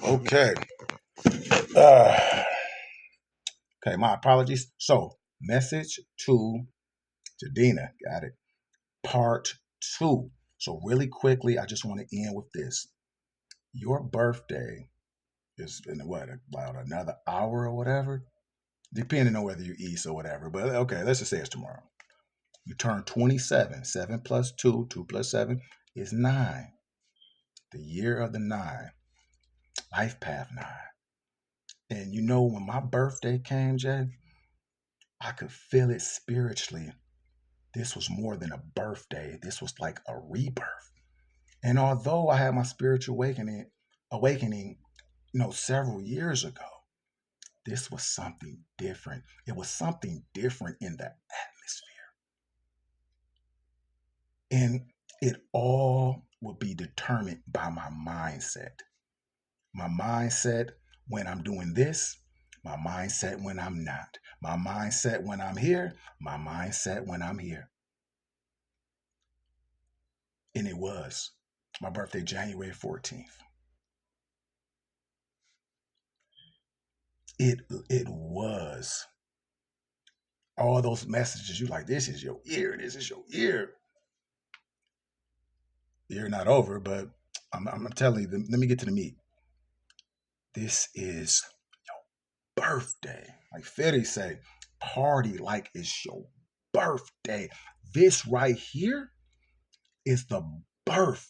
Okay. Uh, okay, my apologies. So, message to Jadina. Got it. Part two. So, really quickly, I just want to end with this. Your birthday is in what, about another hour or whatever? Depending on whether you eat or whatever. But okay, let's just say it's tomorrow. You turn 27. 7 plus 2, 2 plus 7 is 9. The year of the 9. Life path 9. And you know, when my birthday came, Jay, I could feel it spiritually. This was more than a birthday. This was like a rebirth. And although I had my spiritual awakening, several years ago, this was something different. It was something different in the atmosphere. And it all will be determined by my mindset. My mindset when I'm doing this, my mindset when I'm not, my mindset when I'm here, my mindset when I'm here. And it was my birthday, January 14th. It was all those messages. You like, this is your ear, this is your ear. You're not over, but I'm telling you, let me get to the meat. This is your birthday. Like Fetty say, party like it's your birthday. This right here is the birth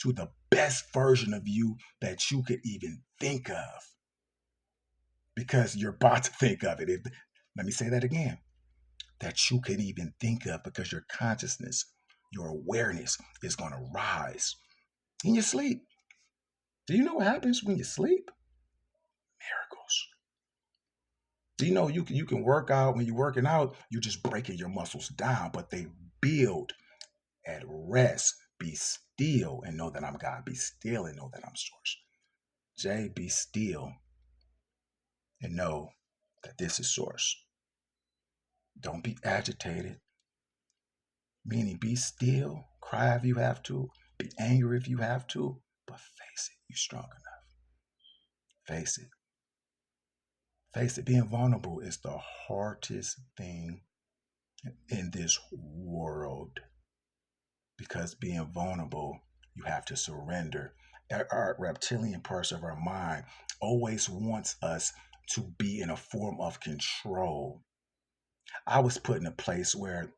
to the best version of you that you could even think of. Because you're about to think of it. Let me say that again. That you could even think of because your consciousness, your awareness is going to rise in your sleep. Do you know what happens when you sleep? Miracles. Do you know you can work out when you're working out, you're just breaking your muscles down, but they build at rest. Be still and know that I'm God. Be still and know that I'm source. Jay, be still and know that this is source. Don't be agitated, meaning be still, cry if you have to, be angry if you have to, but face it. You're strong enough. Face it. Face it. Being vulnerable is the hardest thing in this world because being vulnerable, you have to surrender. Our reptilian parts of our mind always wants us to be in a form of control. I was put in a place where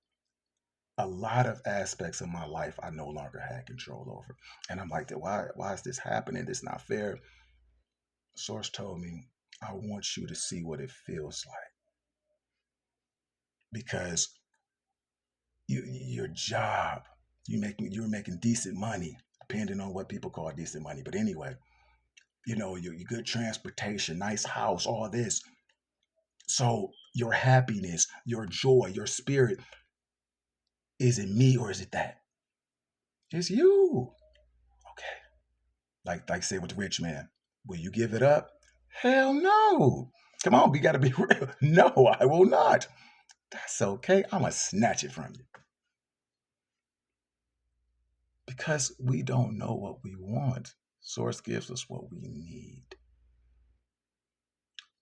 a lot of aspects of my life I no longer had control over. And I'm like, why is this happening? This is not fair. Source told me, I want you to see what it feels like. Because your job, you're making decent money, depending on what people call decent money. But anyway, your good transportation, nice house, all this. So your happiness, your joy, your spirit, is it me or is it that? It's you. Okay. Like say with the rich man. Will you give it up? Hell no. Come on, we gotta be real. No, I will not. That's okay. I'ma snatch it from you. Because we don't know what we want. Source gives us what we need.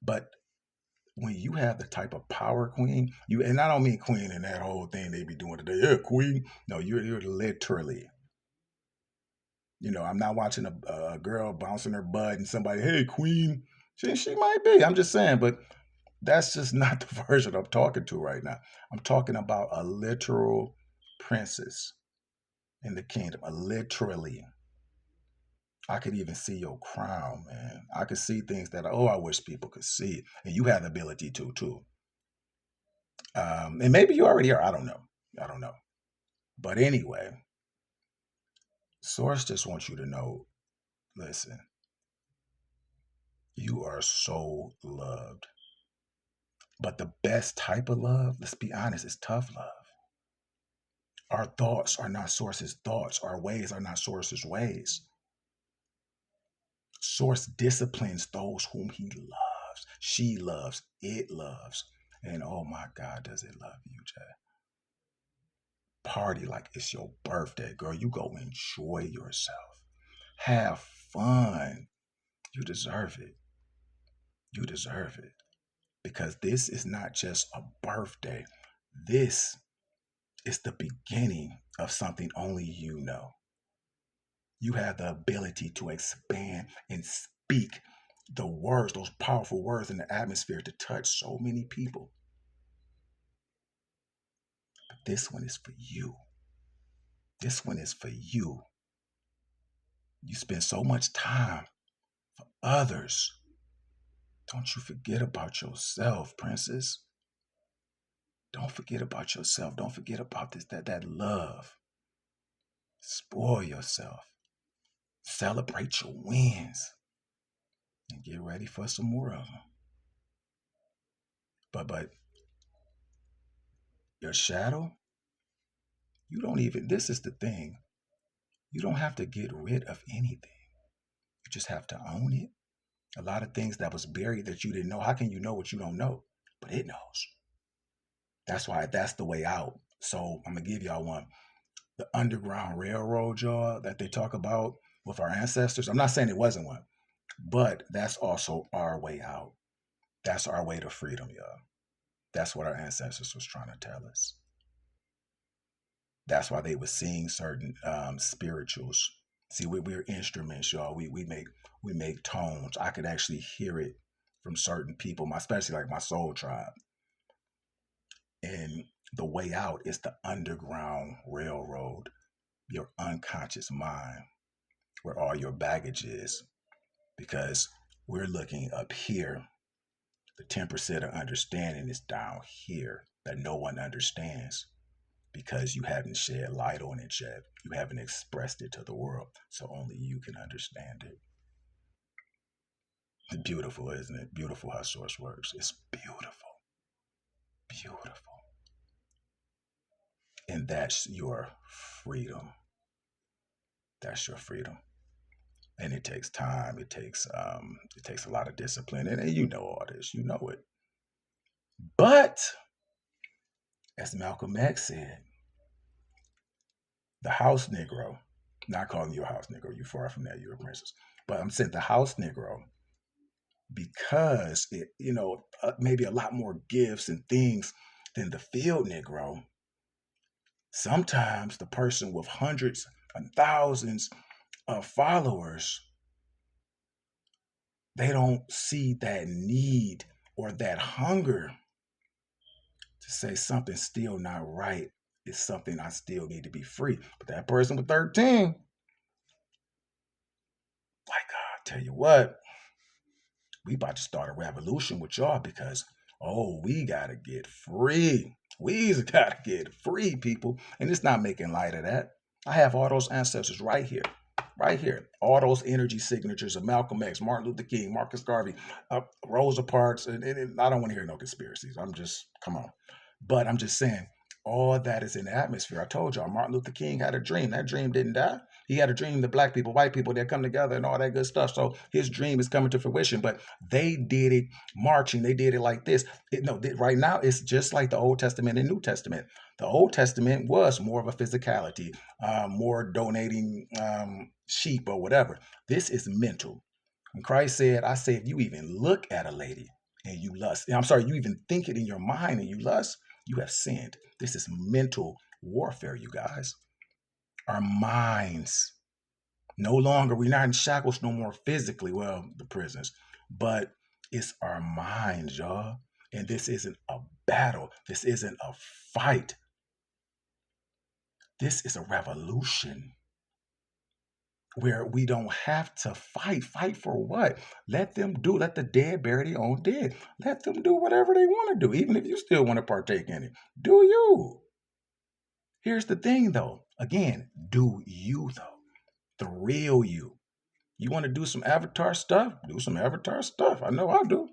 But when you have the type of power queen, and I don't mean queen and that whole thing they be doing today. Yeah, queen. No, you're literally. I'm not watching a girl bouncing her butt and somebody, hey, queen. She might be. I'm just saying, but that's just not the version I'm talking to right now. I'm talking about a literal princess in the kingdom. A literally. I could even see your crown, man. I could see things that, I wish people could see. And you have the ability to, too. And maybe you already are. I don't know. I don't know. But anyway, Source just wants you to know, listen, you are so loved. But the best type of love, let's be honest, is tough love. Our thoughts are not Source's thoughts. Our ways are not Source's ways. Source disciplines those whom he loves. She loves. It loves. And oh my God, does it love you, Jay? Party like it's your birthday, girl. You go enjoy yourself. Have fun. You deserve it. You deserve it. Because this is not just a birthday. This is the beginning of something only you know. You have the ability to expand and speak the words, those powerful words in the atmosphere to touch so many people. But this one is for you. This one is for you. You spend so much time for others. Don't you forget about yourself, princess. Don't forget about yourself. Don't forget about that love. Spoil yourself. Celebrate your wins and get ready for some more of them. But your shadow, you don't even, this is the thing. You don't have to get rid of anything. You just have to own it. A lot of things that was buried that you didn't know. How can you know what you don't know? But it knows. That's why that's the way out. So I'm gonna give y'all one. The Underground Railroad, y'all, that they talk about with our ancestors. I'm not saying it wasn't one, but that's also our way out. That's our way to freedom, y'all. That's what our ancestors was trying to tell us. That's why they were seeing certain spirituals. See, we're instruments, y'all. We make tones. I could actually hear it from certain people, especially like my soul tribe. And the way out is the Underground Railroad, your unconscious mind, where all your baggage is. Because we're looking up here. The 10% of understanding is down here that no one understands because you haven't shed light on it yet. You haven't expressed it to the world. So only you can understand it. It's beautiful, isn't it? Beautiful how Source works. It's beautiful. Beautiful. And that's your freedom. That's your freedom. And it takes time. It takes a lot of discipline. And you know all this. You know it. But as Malcolm X said, the house Negro, not calling you a house Negro, you're far from that, you're a princess. But I'm saying the house Negro, because it, maybe a lot more gifts and things than the field Negro. Sometimes the person with hundreds and thousands of followers, they don't see that need or that hunger to say something's still not right. It's something I still need to be free. But that person with 13, like God, tell you what, we about to start a revolution with y'all because we gotta get free. We's gotta get free, people. And it's not making light of that. I have all those ancestors right here. Right here. All those energy signatures of Malcolm X, Martin Luther King, Marcus Garvey, Rosa Parks, and I don't want to hear no conspiracies. Come on. But I'm just saying, all that is in the atmosphere. I told y'all, Martin Luther King had a dream. That dream didn't die. He had a dream that black people, white people, they come together and all that good stuff. So his dream is coming to fruition. But they did it marching. They did it like this. Right now, it's just like the Old Testament and New Testament. The Old Testament was more of a physicality, more donating sheep or whatever. This is mental. When Christ said, I say, if you even look at a lady and you lust, I'm sorry, you even think it in your mind and you lust, you have sinned. This is mental warfare, you guys. Our minds. No longer, we're not in shackles no more physically, well, the prisons, but it's our minds, y'all. And this isn't a battle. This isn't a fight. This is a revolution where we don't have to fight. Fight for what? Let them do. Let the dead bury their own dead. Let them do whatever they want to do, even if you still want to partake in it. Do you? Here's the thing, though. Again, do you, though? The real you. You want to do some avatar stuff? Do some avatar stuff. I know I do.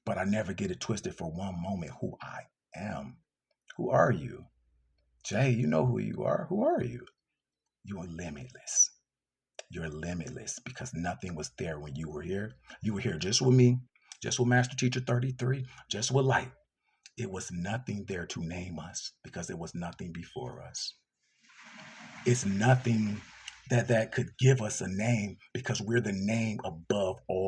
But I never get it twisted for one moment who I am. Who are you? Jay, you know who you are. Who are you? You are limitless. You're limitless because nothing was there when you were here. You were here just with me, just with Master Teacher 33, just with light. It was nothing there to name us because it was nothing before us. It's nothing that could give us a name because we're the name above all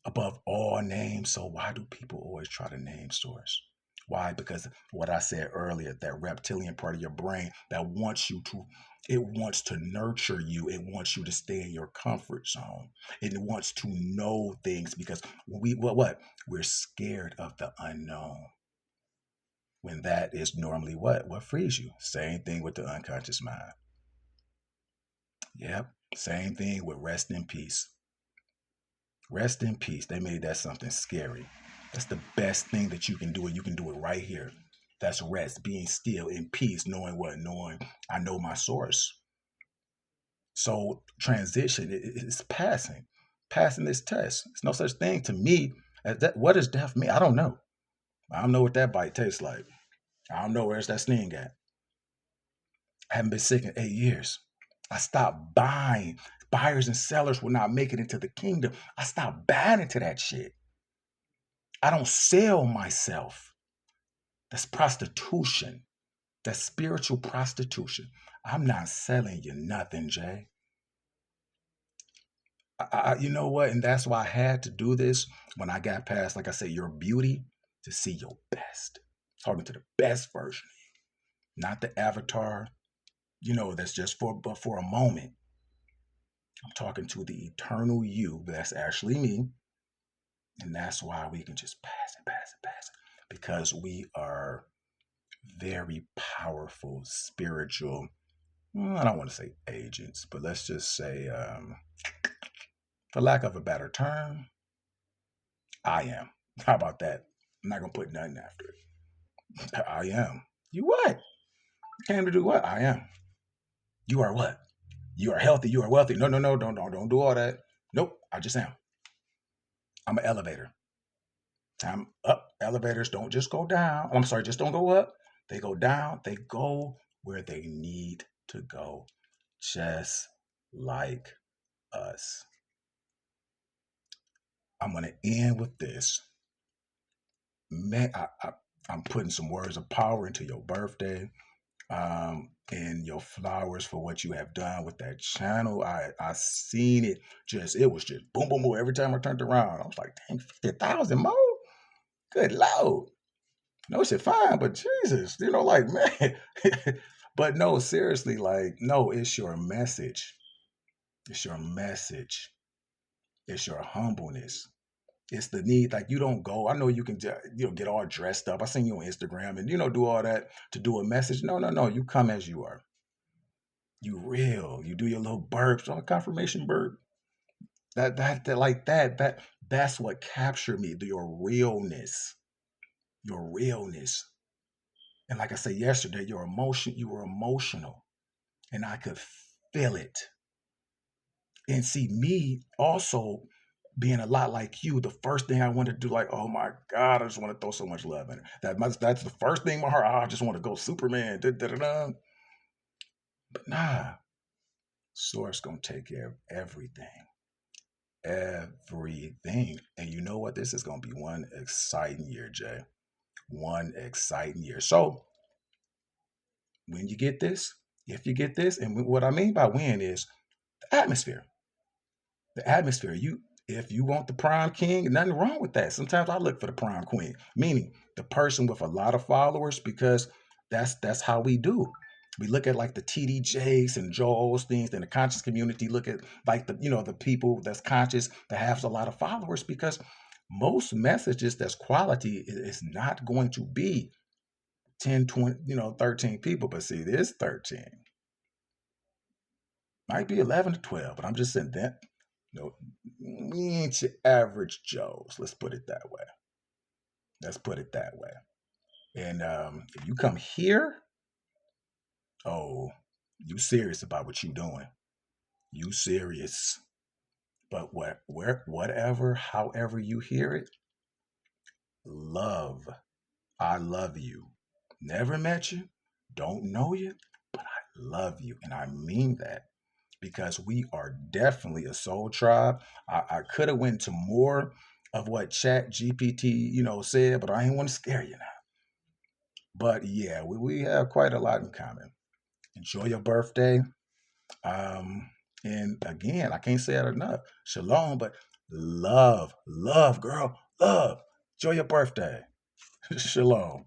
above all names. So why do people always try to name source? Why? Because what I said earlier, that reptilian part of your brain that wants you to, it wants to nurture you. It wants you to stay in your comfort zone. It wants to know things because what? We're scared of the unknown. When that is normally what? What frees you? Same thing with the unconscious mind. Yep. Same thing with rest in peace. Rest in peace. They made that something scary. That's the best thing that you can do, and you can do it right here. That's rest, being still in peace, knowing what? Knowing I know my source. So transition is passing this test. There's no such thing to me as that. What does death mean? I don't know. I don't know what that bite tastes like. I don't know where's that sting at. I haven't been sick in 8 years. I stopped buying. Buyers and sellers will not make it into the kingdom. I stopped buying into that shit. I don't sell myself. That's prostitution. That's spiritual prostitution. I'm not selling you nothing, Jay. You know what? And that's why I had to do this when I got past, like I said, your beauty to see your best. Talking to the best version, not the avatar, that's just but for a moment. I'm talking to the eternal you. That's actually me. And that's why we can just pass and pass and pass. Because we are very powerful spiritual, I don't want to say agents, but let's just say, for lack of a better term, I am. How about that? I'm not going to put nothing after it. I am. You what? You came to do what? I am. You are what? You are healthy. You are wealthy. No, no, no. Don't do all that. Nope. I just am. I'm an elevator. I'm up. Elevators don't just go down. I'm sorry, just don't go up. They go down. They go where they need to go, just like us. I'm going to end with this. Man, I'm putting some words of power into your birthday, and your flowers for what you have done with that channel. I seen it, it was just boom, boom, boom. Every time I turned around, I was like, dang, 50,000 more? Good Lord. No shit fine, but Jesus, like, man. But no, seriously, like, no, it's your message. It's your message. It's your humbleness. It's the need. Like, you don't go. I know you can, get all dressed up. I seen you on Instagram and do all that to do a message. No, no, no. You come as you are. You real. You do your little burps on a confirmation burp. That like that's what captured me. Your realness. Your realness. And like I said yesterday, you were emotional. And I could feel it. And see me also being a lot like you, the first thing I want to do, like, oh my God, I just want to throw so much love in it. That's the first thing in my heart. I just want to go Superman. Da, da, da, da. But nah, Source gonna take care of everything. Everything. And you know what? This is gonna be one exciting year, Jay. One exciting year. So when you get this, if you get this, and what I mean by win is the atmosphere. The atmosphere. If you want the prime king, nothing wrong with that. Sometimes I look for the prime queen, meaning the person with a lot of followers, because that's how we do. We look at like the TD Jakes and Joel Osteens and the conscious community. Look at like the people that's conscious that has a lot of followers, because most messages that's quality is not going to be 10, 20, 13 people. But see, this 13 might be 11 to 12, but I'm just saying that we ain't your average Joes. Let's put it that way. Let's put it that way. And if you come here, oh, you serious about what you doing. You serious. But whatever, however you hear it, love. I love you. Never met you, don't know you, but I love you. And I mean that, because we are definitely a soul tribe. I could have went to more of what Chat GPT, said, but I ain't want to scare you now. But yeah, we have quite a lot in common. Enjoy your birthday. Um, And again, I can't say it enough. Shalom, but love, love, girl, love. Enjoy your birthday. Shalom.